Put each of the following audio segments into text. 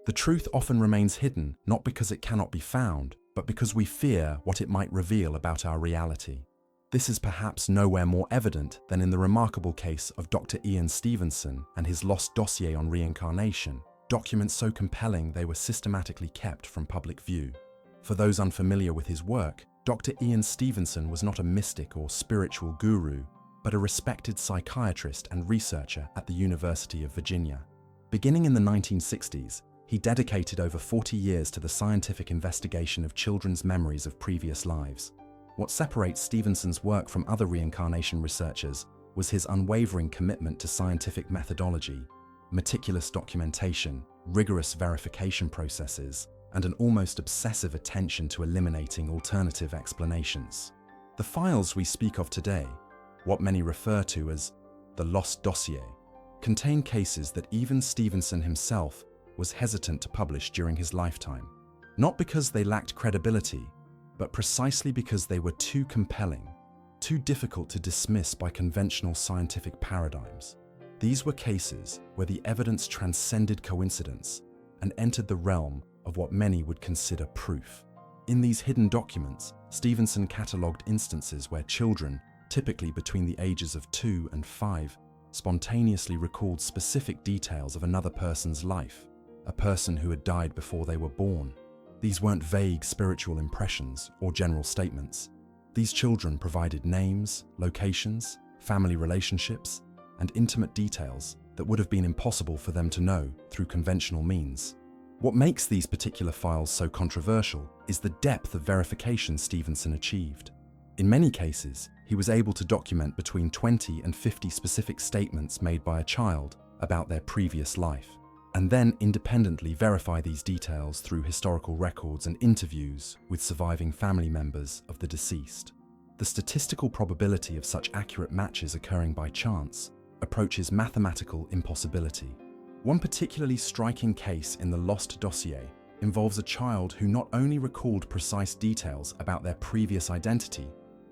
The truth often remains hidden, not because it cannot be found, but because we fear what it might reveal about our reality. This is perhaps nowhere more evident than in the remarkable case of Dr. Ian Stevenson and his Lost Dossier on reincarnation, documents so compelling they were systematically kept from public view. For those unfamiliar with his work, Dr. Ian Stevenson was not a mystic or spiritual guru, but a respected psychiatrist and researcher at the University of Virginia. Beginning in the 1960s, he dedicated over 40 years to the scientific investigation of children's memories of previous lives. What separates Stevenson's work from other reincarnation researchers was his unwavering commitment to scientific methodology, meticulous documentation, rigorous verification processes, and an almost obsessive attention to eliminating alternative explanations. The files we speak of today, what many refer to as the Lost Dossier, contain cases that even Stevenson himself was hesitant to publish during his lifetime, not because they lacked credibility, but precisely because they were too compelling, too difficult to dismiss by conventional scientific paradigms. These were cases where the evidence transcended coincidence and entered the realm of what many would consider proof. In these hidden documents, Stevenson catalogued instances where children, typically between the ages of 2 and 5, spontaneously recalled specific details of another person's life, a person who had died before they were born. These weren't vague spiritual impressions or general statements. These children provided names, locations, family relationships, and intimate details that would have been impossible for them to know through conventional means. What makes these particular files so controversial is the depth of verification Stevenson achieved. In many cases, he was able to document between 20 and 50 specific statements made by a child about their previous life, and then independently verify these details through historical records and interviews with surviving family members of the deceased. The statistical probability of such accurate matches occurring by chance approaches mathematical impossibility. One particularly striking case in the Lost Dossier involves a child who not only recalled precise details about their previous identity,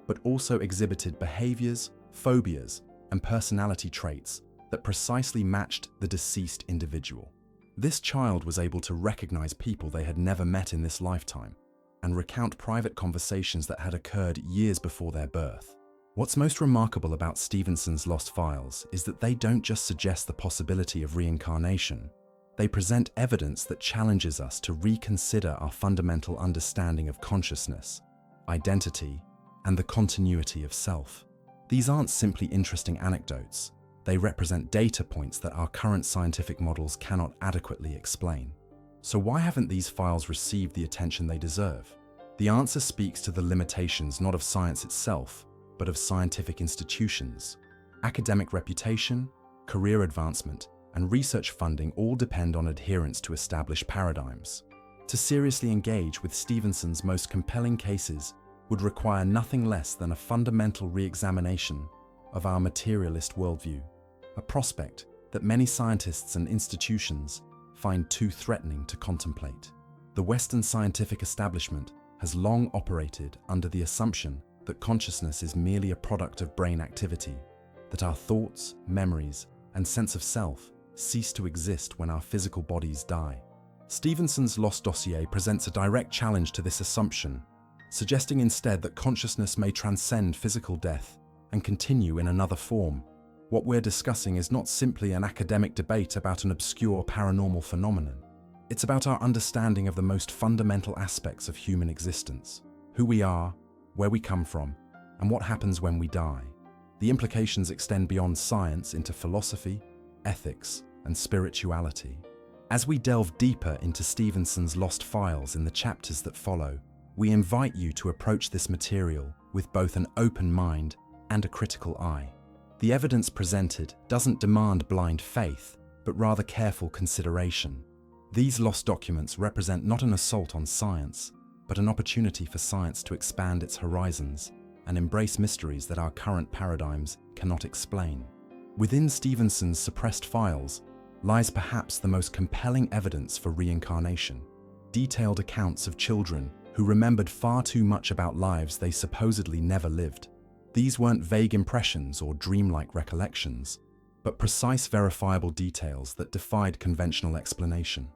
but also exhibited behaviors, phobias, and personality traits that precisely matched the deceased individual. This child was able to recognize people they had never met in this lifetime and recount private conversations that had occurred years before their birth. What's most remarkable about Stevenson's lost files is that they don't just suggest the possibility of reincarnation. They present evidence that challenges us to reconsider our fundamental understanding of consciousness, identity, and the continuity of self. These aren't simply interesting anecdotes. They represent data points that our current scientific models cannot adequately explain. So why haven't these files received the attention they deserve? The answer speaks to the limitations not of science itself, but of scientific institutions. Academic reputation, career advancement, and research funding all depend on adherence to established paradigms. To seriously engage with Stevenson's most compelling cases would require nothing less than a fundamental re-examination of our materialist worldview, a prospect that many scientists and institutions find too threatening to contemplate. The Western scientific establishment has long operated under the assumption that consciousness is merely a product of brain activity, that our thoughts, memories, and sense of self cease to exist when our physical bodies die. Stevenson's Lost Dossier presents a direct challenge to this assumption, suggesting instead that consciousness may transcend physical death and continue in another form. What we're discussing is not simply an academic debate about an obscure paranormal phenomenon. It's about our understanding of the most fundamental aspects of human existence: who we are, where we come from, and what happens when we die. The implications extend beyond science into philosophy, ethics, and spirituality. As we delve deeper into Stevenson's lost files in the chapters that follow, we invite you to approach this material with both an open mind and a critical eye. The evidence presented doesn't demand blind faith, but rather careful consideration. These lost documents represent not an assault on science, but an opportunity for science to expand its horizons and embrace mysteries that our current paradigms cannot explain. Within Stevenson's suppressed files lies perhaps the most compelling evidence for reincarnation: detailed accounts of children who remembered far too much about lives they supposedly never lived. These weren't vague impressions or dreamlike recollections, but precise verifiable details that defied conventional explanation.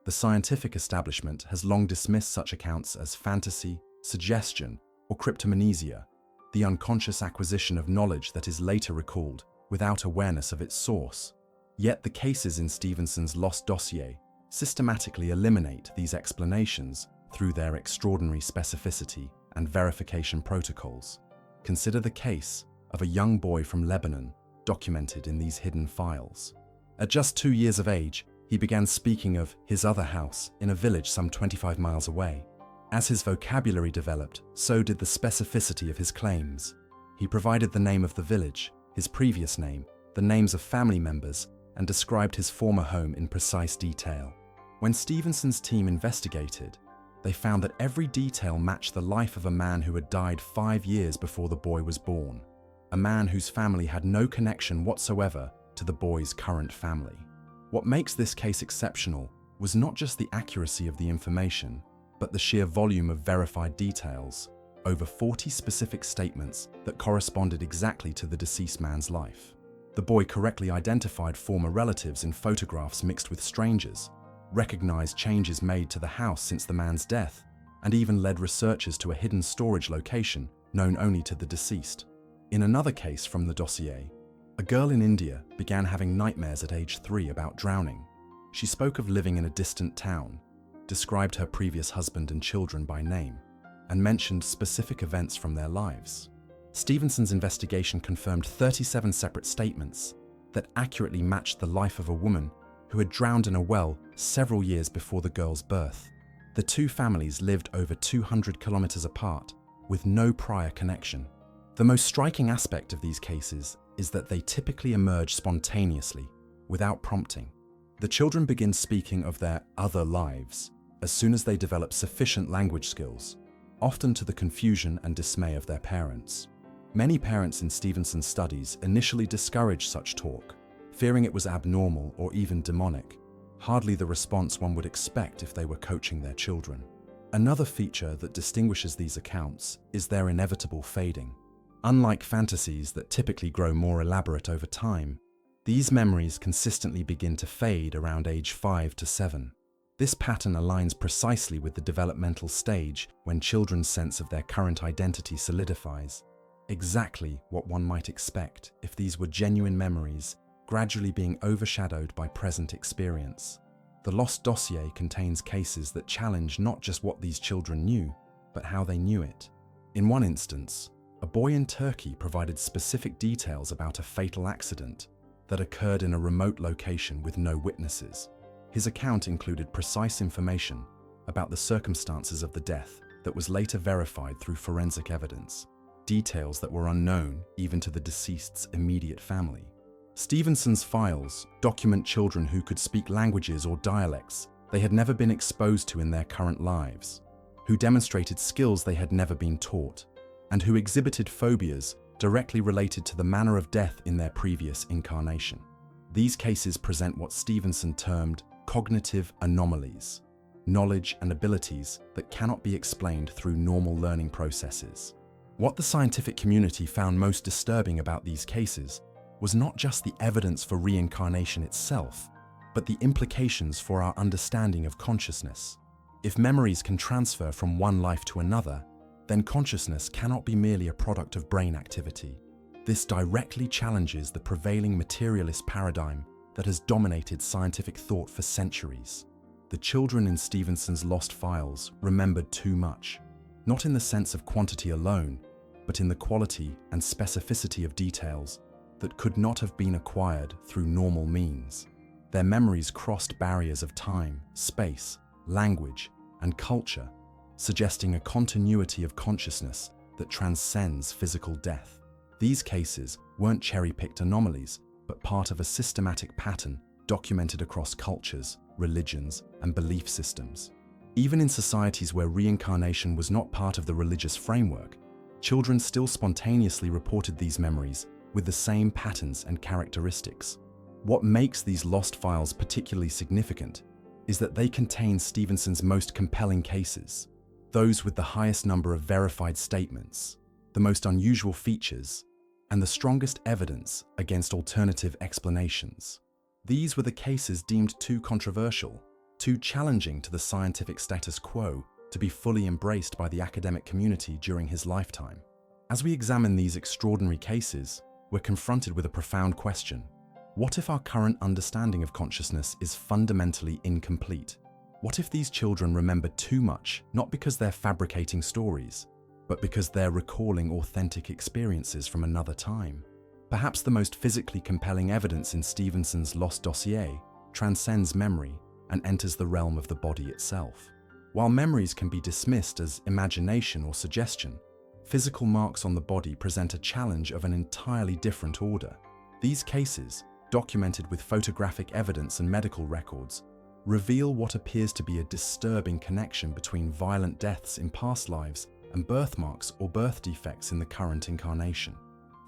The scientific establishment has long dismissed such accounts as fantasy, suggestion, or cryptomnesia, the unconscious acquisition of knowledge that is later recalled without awareness of its source. Yet the cases in Stevenson's Lost Dossier systematically eliminate these explanations through their extraordinary specificity and verification protocols. Consider the case of a young boy from Lebanon documented in these hidden files. At just 2 years of age, he began speaking of his other house in a village some 25 miles away. As his vocabulary developed, so did the specificity of his claims. He provided the name of the village, his previous name, the names of family members, and described his former home in precise detail. When Stevenson's team investigated, they found that every detail matched the life of a man who had died 5 years before the boy was born, a man whose family had no connection whatsoever to the boy's current family. What makes this case exceptional was not just the accuracy of the information, but the sheer volume of verified details, over 40 specific statements that corresponded exactly to the deceased man's life. The boy correctly identified former relatives in photographs mixed with strangers, recognized changes made to the house since the man's death, and even led researchers to a hidden storage location known only to the deceased. In another case from the dossier, a girl in India began having nightmares at age 3 about drowning. She spoke of living in a distant town, described her previous husband and children by name, and mentioned specific events from their lives. Stevenson's investigation confirmed 37 separate statements that accurately matched the life of a woman who had drowned in a well several years before the girl's birth. The two families lived over 200 kilometers apart, with no prior connection. The most striking aspect of these cases is that they typically emerge spontaneously, without prompting. The children begin speaking of their other lives as soon as they develop sufficient language skills, often to the confusion and dismay of their parents. Many parents in Stevenson's studies initially discouraged such talk, fearing it was abnormal or even demonic, hardly the response one would expect if they were coaching their children. Another feature that distinguishes these accounts is their inevitable fading. Unlike fantasies that typically grow more elaborate over time, these memories consistently begin to fade around age 5 to 7. This pattern aligns precisely with the developmental stage when children's sense of their current identity solidifies, exactly what one might expect if these were genuine memories gradually being overshadowed by present experience. The Lost Dossier contains cases that challenge not just what these children knew, but how they knew it. In one instance, a boy in Turkey provided specific details about a fatal accident that occurred in a remote location with no witnesses. His account included precise information about the circumstances of the death that was later verified through forensic evidence, details that were unknown even to the deceased's immediate family. Stevenson's files document children who could speak languages or dialects they had never been exposed to in their current lives, who demonstrated skills they had never been taught, and who exhibited phobias directly related to the manner of death in their previous incarnation. These cases present what Stevenson termed cognitive anomalies, knowledge and abilities that cannot be explained through normal learning processes. What the scientific community found most disturbing about these cases was not just the evidence for reincarnation itself, but the implications for our understanding of consciousness. If memories can transfer from one life to another, then consciousness cannot be merely a product of brain activity. This directly challenges the prevailing materialist paradigm that has dominated scientific thought for centuries. The children in Stevenson's lost files remembered too much, not in the sense of quantity alone, but in the quality and specificity of details that could not have been acquired through normal means. Their memories crossed barriers of time, space, language, and culture, suggesting a continuity of consciousness that transcends physical death. These cases weren't cherry-picked anomalies, but part of a systematic pattern documented across cultures, religions, and belief systems. Even in societies where reincarnation was not part of the religious framework, children still spontaneously reported these memories with the same patterns and characteristics. What makes these lost files particularly significant is that they contain Stevenson's most compelling cases, those with the highest number of verified statements, the most unusual features, and the strongest evidence against alternative explanations. These were the cases deemed too controversial, too challenging to the scientific status quo to be fully embraced by the academic community during his lifetime. As we examine these extraordinary cases, we're confronted with a profound question. What if our current understanding of consciousness is fundamentally incomplete? What if these children remember too much, not because they're fabricating stories, but because they're recalling authentic experiences from another time? Perhaps the most physically compelling evidence in Stevenson's Lost Dossier transcends memory and enters the realm of the body itself. While memories can be dismissed as imagination or suggestion, physical marks on the body present a challenge of an entirely different order. These cases, documented with photographic evidence and medical records, reveal what appears to be a disturbing connection between violent deaths in past lives and birthmarks or birth defects in the current incarnation.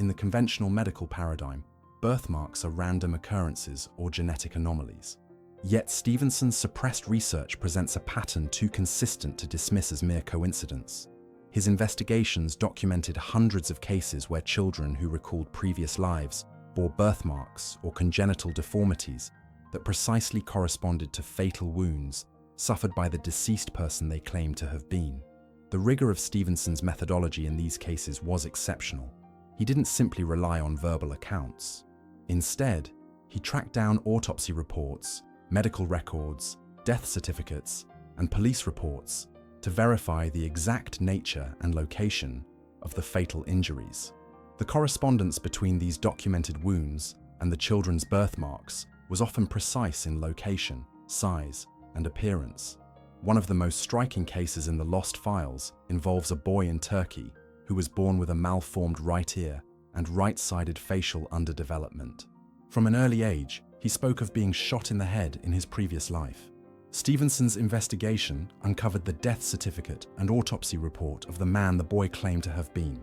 In the conventional medical paradigm, birthmarks are random occurrences or genetic anomalies. Yet Stevenson's suppressed research presents a pattern too consistent to dismiss as mere coincidence. His investigations documented hundreds of cases where children who recalled previous lives bore birthmarks or congenital deformities that precisely corresponded to fatal wounds suffered by the deceased person they claimed to have been. The rigor of Stevenson's methodology in these cases was exceptional. He didn't simply rely on verbal accounts. Instead, he tracked down autopsy reports, medical records, death certificates, and police reports to verify the exact nature and location of the fatal injuries. The correspondence between these documented wounds and the children's birthmarks was often precise in location, size, and appearance. One of the most striking cases in the Lost Files involves a boy in Turkey who was born with a malformed right ear and right-sided facial underdevelopment. From an early age, he spoke of being shot in the head in his previous life. Stevenson's investigation uncovered the death certificate and autopsy report of the man the boy claimed to have been,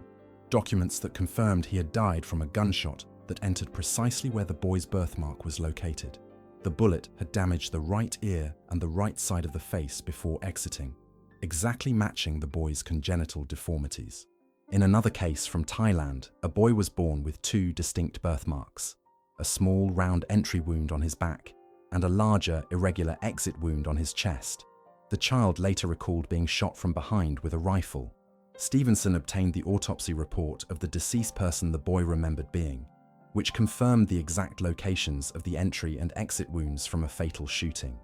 documents that confirmed he had died from a gunshot that entered precisely where the boy's birthmark was located. The bullet had damaged the right ear and the right side of the face before exiting, exactly matching the boy's congenital deformities. In another case from Thailand, a boy was born with two distinct birthmarks, a small round entry wound on his back and a larger irregular exit wound on his chest. The child later recalled being shot from behind with a rifle. Stevenson obtained the autopsy report of the deceased person the boy remembered being, which confirmed the exact locations of the entry and exit wounds from a fatal shooting.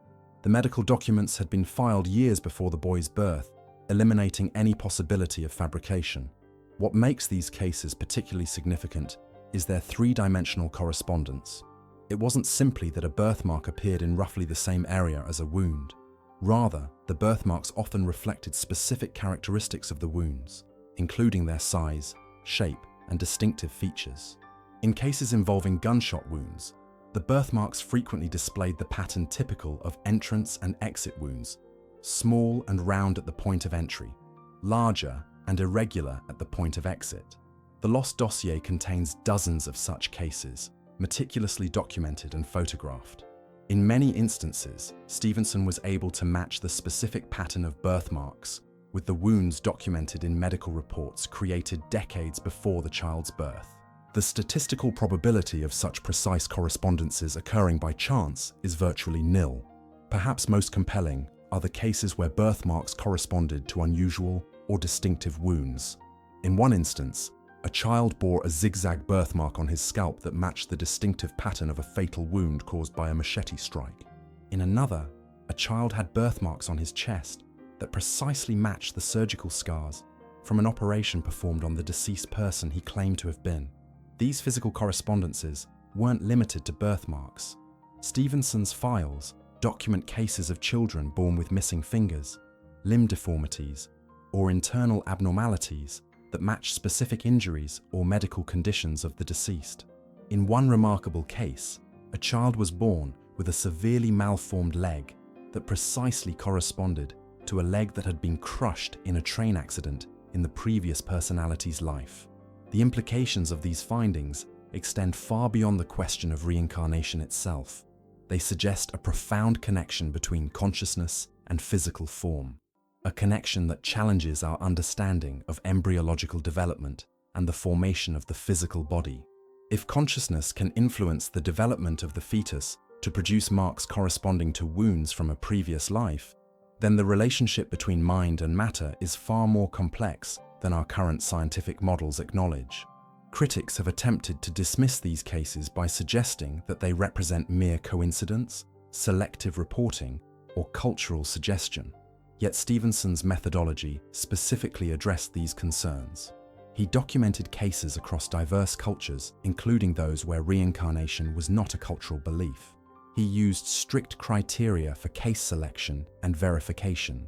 The medical documents had been filed years before the boy's birth, eliminating any possibility of fabrication. What makes these cases particularly significant is their three-dimensional correspondence. It wasn't simply that a birthmark appeared in roughly the same area as a wound. Rather, the birthmarks often reflected specific characteristics of the wounds, including their size, shape, and distinctive features. In cases involving gunshot wounds, the birthmarks frequently displayed the pattern typical of entrance and exit wounds, small and round at the point of entry, larger and irregular at the point of exit. The Lost Dossier contains dozens of such cases, meticulously documented and photographed. In many instances, Stevenson was able to match the specific pattern of birthmarks with the wounds documented in medical reports created decades before the child's birth. The statistical probability of such precise correspondences occurring by chance is virtually nil. Perhaps most compelling are the cases where birthmarks corresponded to unusual or distinctive wounds. In one instance, a child bore a zigzag birthmark on his scalp that matched the distinctive pattern of a fatal wound caused by a machete strike. In another, a child had birthmarks on his chest that precisely matched the surgical scars from an operation performed on the deceased person he claimed to have been. These physical correspondences weren't limited to birthmarks. Stevenson's files document cases of children born with missing fingers, limb deformities, or internal abnormalities that match specific injuries or medical conditions of the deceased. In one remarkable case, a child was born with a severely malformed leg that precisely corresponded to a leg that had been crushed in a train accident in the previous personality's life. The implications of these findings extend far beyond the question of reincarnation itself. They suggest a profound connection between consciousness and physical form, a connection that challenges our understanding of embryological development and the formation of the physical body. If consciousness can influence the development of the fetus to produce marks corresponding to wounds from a previous life, then the relationship between mind and matter is far more complex than our current scientific models acknowledge. Critics have attempted to dismiss these cases by suggesting that they represent mere coincidence, selective reporting, or cultural suggestion. Yet Stevenson's methodology specifically addressed these concerns. He documented cases across diverse cultures, including those where reincarnation was not a cultural belief. He used strict criteria for case selection and verification,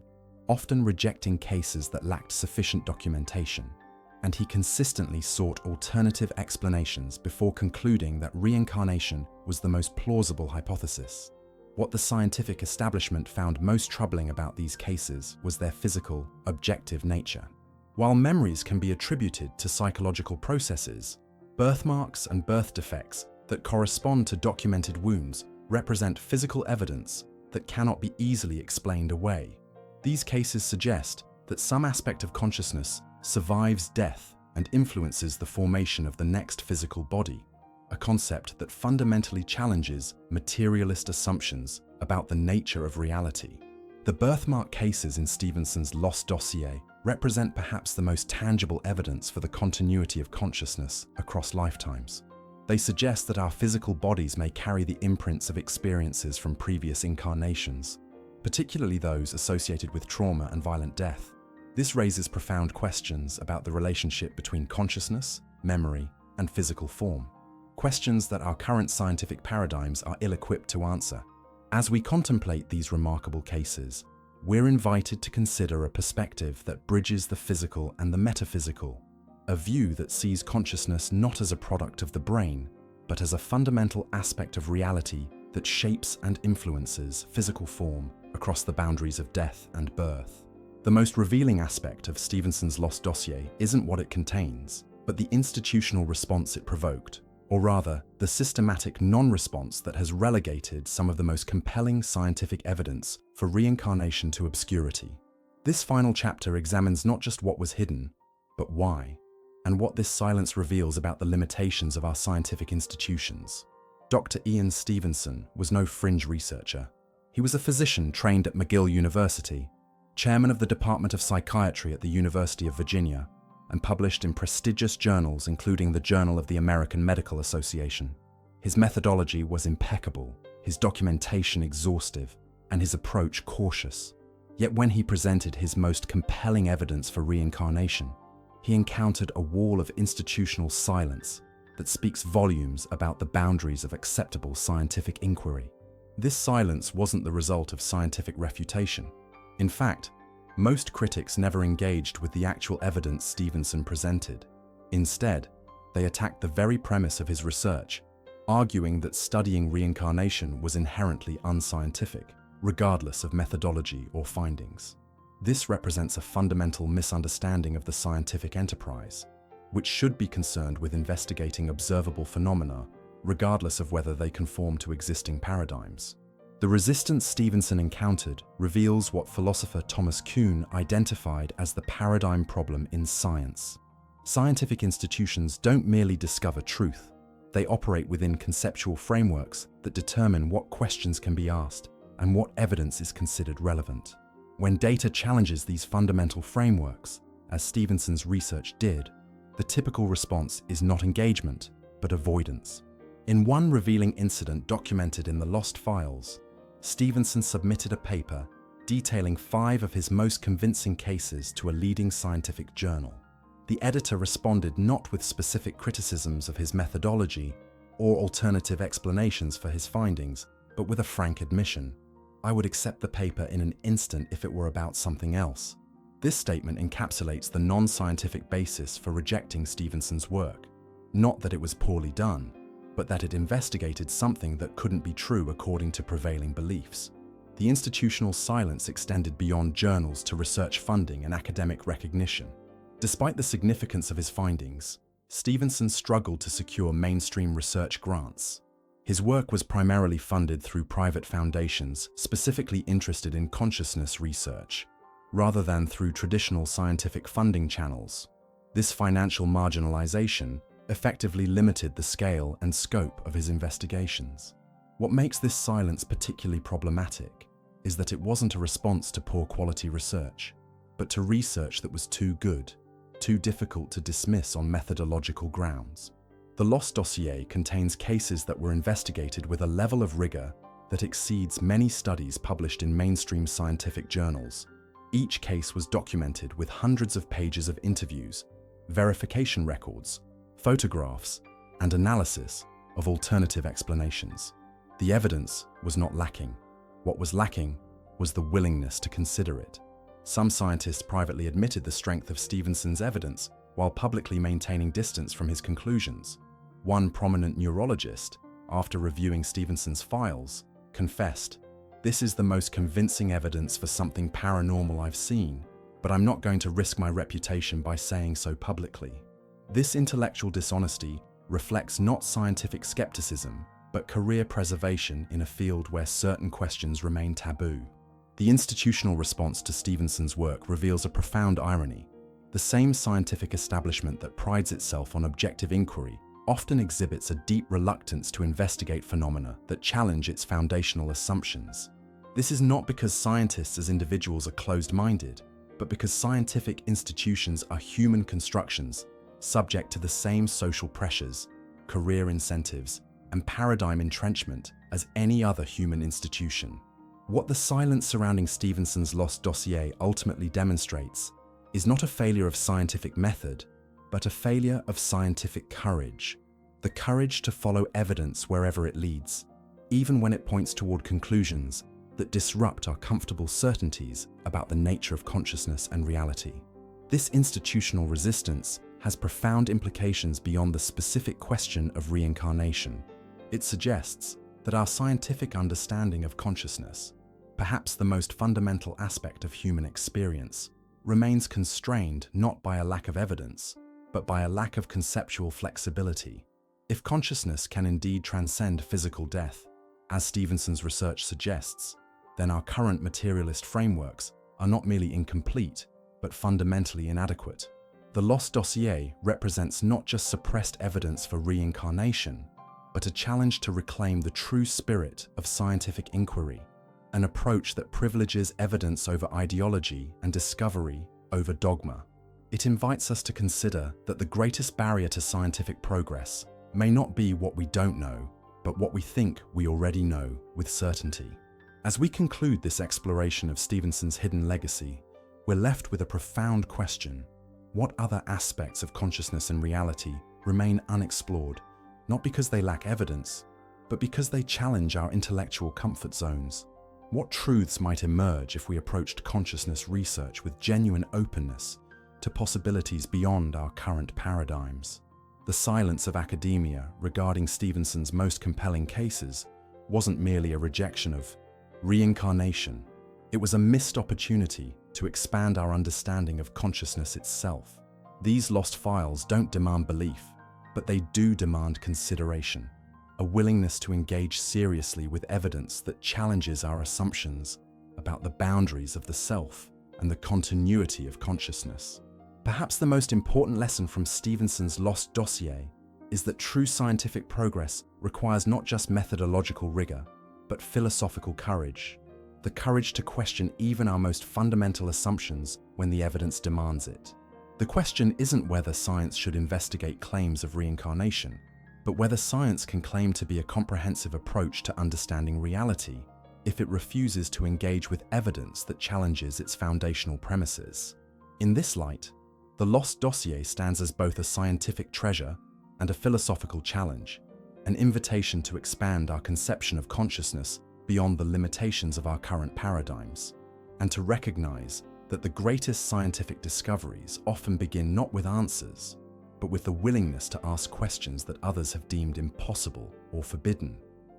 often rejecting cases that lacked sufficient documentation. And he consistently sought alternative explanations before concluding that reincarnation was the most plausible hypothesis. What the scientific establishment found most troubling about these cases was their physical, objective nature. While memories can be attributed to psychological processes, birthmarks and birth defects that correspond to documented wounds represent physical evidence that cannot be easily explained away. These cases suggest that some aspect of consciousness survives death and influences the formation of the next physical body, a concept that fundamentally challenges materialist assumptions about the nature of reality. The birthmark cases in Stevenson's Lost Dossier represent perhaps the most tangible evidence for the continuity of consciousness across lifetimes. They suggest that our physical bodies may carry the imprints of experiences from previous incarnations, particularly those associated with trauma and violent death. This raises profound questions about the relationship between consciousness, memory, and physical form, questions that our current scientific paradigms are ill-equipped to answer. As we contemplate these remarkable cases, we're invited to consider a perspective that bridges the physical and the metaphysical, a view that sees consciousness not as a product of the brain, but as a fundamental aspect of reality that shapes and influences physical form across the boundaries of death and birth. The most revealing aspect of Stevenson's Lost Dossier isn't what it contains, but the institutional response it provoked, or rather, the systematic non-response that has relegated some of the most compelling scientific evidence for reincarnation to obscurity. This final chapter examines not just what was hidden, but why, and what this silence reveals about the limitations of our scientific institutions. Dr. Ian Stevenson was no fringe researcher. He was a physician trained at McGill University, chairman of the Department of Psychiatry at the University of Virginia, and published in prestigious journals including the Journal of the American Medical Association. His methodology was impeccable, his documentation exhaustive, and his approach cautious. Yet when he presented his most compelling evidence for reincarnation, he encountered a wall of institutional silence that speaks volumes about the boundaries of acceptable scientific inquiry. This silence wasn't the result of scientific refutation. In fact, most critics never engaged with the actual evidence Stevenson presented. Instead, they attacked the very premise of his research, arguing that studying reincarnation was inherently unscientific, regardless of methodology or findings. This represents a fundamental misunderstanding of the scientific enterprise, which should be concerned with investigating observable phenomena, regardless of whether they conform to existing paradigms. The resistance Stevenson encountered reveals what philosopher Thomas Kuhn identified as the paradigm problem in science. Scientific institutions don't merely discover truth, they operate within conceptual frameworks that determine what questions can be asked and what evidence is considered relevant. When data challenges these fundamental frameworks, as Stevenson's research did, the typical response is not engagement, but avoidance. In one revealing incident documented in the Lost Files, Stevenson submitted a paper detailing 5 of his most convincing cases to a leading scientific journal. The editor responded not with specific criticisms of his methodology or alternative explanations for his findings, but with a frank admission: "I would accept the paper in an instant if it were about something else." This statement encapsulates the non-scientific basis for rejecting Stevenson's work. Not that it was poorly done, but that it investigated something that couldn't be true according to prevailing beliefs. The institutional silence extended beyond journals to research funding and academic recognition. Despite the significance of his findings, Stevenson struggled to secure mainstream research grants. His work was primarily funded through private foundations specifically interested in consciousness research, rather than through traditional scientific funding channels. This financial marginalization effectively limited the scale and scope of his investigations. What makes this silence particularly problematic is that it wasn't a response to poor quality research, but to research that was too good, too difficult to dismiss on methodological grounds. The Lost Dossier contains cases that were investigated with a level of rigor that exceeds many studies published in mainstream scientific journals. Each case was documented with hundreds of pages of interviews, verification records, photographs, and analysis of alternative explanations. The evidence was not lacking. What was lacking was the willingness to consider it. Some scientists privately admitted the strength of Stevenson's evidence while publicly maintaining distance from his conclusions. One prominent neurologist, after reviewing Stevenson's files, confessed, "This is the most convincing evidence for something paranormal I've seen, but I'm not going to risk my reputation by saying so publicly." This intellectual dishonesty reflects not scientific skepticism, but career preservation in a field where certain questions remain taboo. The institutional response to Stevenson's work reveals a profound irony. The same scientific establishment that prides itself on objective inquiry often exhibits a deep reluctance to investigate phenomena that challenge its foundational assumptions. This is not because scientists as individuals are closed-minded, but because scientific institutions are human constructions subject to the same social pressures, career incentives, and paradigm entrenchment as any other human institution. What the silence surrounding Stevenson's Lost Dossier ultimately demonstrates is not a failure of scientific method, but a failure of scientific courage. The courage to follow evidence wherever it leads, even when it points toward conclusions that disrupt our comfortable certainties about the nature of consciousness and reality. This institutional resistance has profound implications beyond the specific question of reincarnation. It suggests that our scientific understanding of consciousness, perhaps the most fundamental aspect of human experience, remains constrained not by a lack of evidence, but by a lack of conceptual flexibility. If consciousness can indeed transcend physical death, as Stevenson's research suggests, then our current materialist frameworks are not merely incomplete, but fundamentally inadequate. The Lost Dossier represents not just suppressed evidence for reincarnation, but a challenge to reclaim the true spirit of scientific inquiry, an approach that privileges evidence over ideology and discovery over dogma. It invites us to consider that the greatest barrier to scientific progress may not be what we don't know, but what we think we already know with certainty. As we conclude this exploration of Stevenson's hidden legacy, we're left with a profound question. What other aspects of consciousness and reality remain unexplored, not because they lack evidence, but because they challenge our intellectual comfort zones? What truths might emerge if we approached consciousness research with genuine openness to possibilities beyond our current paradigms? The silence of academia regarding Stevenson's most compelling cases wasn't merely a rejection of reincarnation. It was a missed opportunity to expand our understanding of consciousness itself. These lost files don't demand belief, but they do demand consideration, a willingness to engage seriously with evidence that challenges our assumptions about the boundaries of the self and the continuity of consciousness. Perhaps the most important lesson from Stevenson's Lost Dossier is that true scientific progress requires not just methodological rigor, but philosophical courage. The courage to question even our most fundamental assumptions when the evidence demands it. The question isn't whether science should investigate claims of reincarnation, but whether science can claim to be a comprehensive approach to understanding reality if it refuses to engage with evidence that challenges its foundational premises. In this light, the Lost Dossier stands as both a scientific treasure and a philosophical challenge, an invitation to expand our conception of consciousness beyond the limitations of our current paradigms, and to recognize that the greatest scientific discoveries often begin not with answers, but with the willingness to ask questions that others have deemed impossible or forbidden.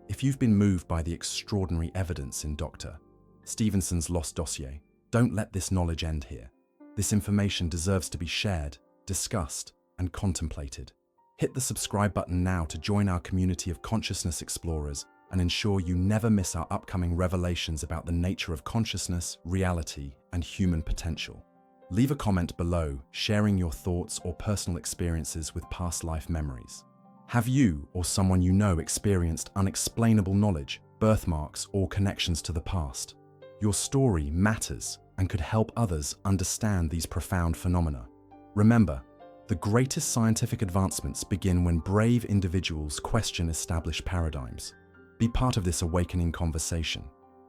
If you've been moved by the extraordinary evidence in Dr. Stevenson's Lost Dossier, don't let this knowledge end here. This information deserves to be shared, discussed, and contemplated. Hit the subscribe button now to join our community of consciousness explorers and ensure you never miss our upcoming revelations about the nature of consciousness, reality, and human potential. Leave a comment below, sharing your thoughts or personal experiences with past life memories. Have you or someone you know experienced unexplainable knowledge, birthmarks, or connections to the past? Your story matters and could help others understand these profound phenomena. Remember, the greatest scientific advancements begin when brave individuals question established paradigms. Be part of this awakening conversation.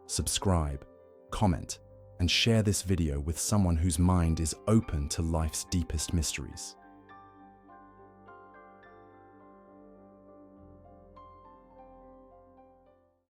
Subscribe, comment, and share this video with someone whose mind is open to life's deepest mysteries.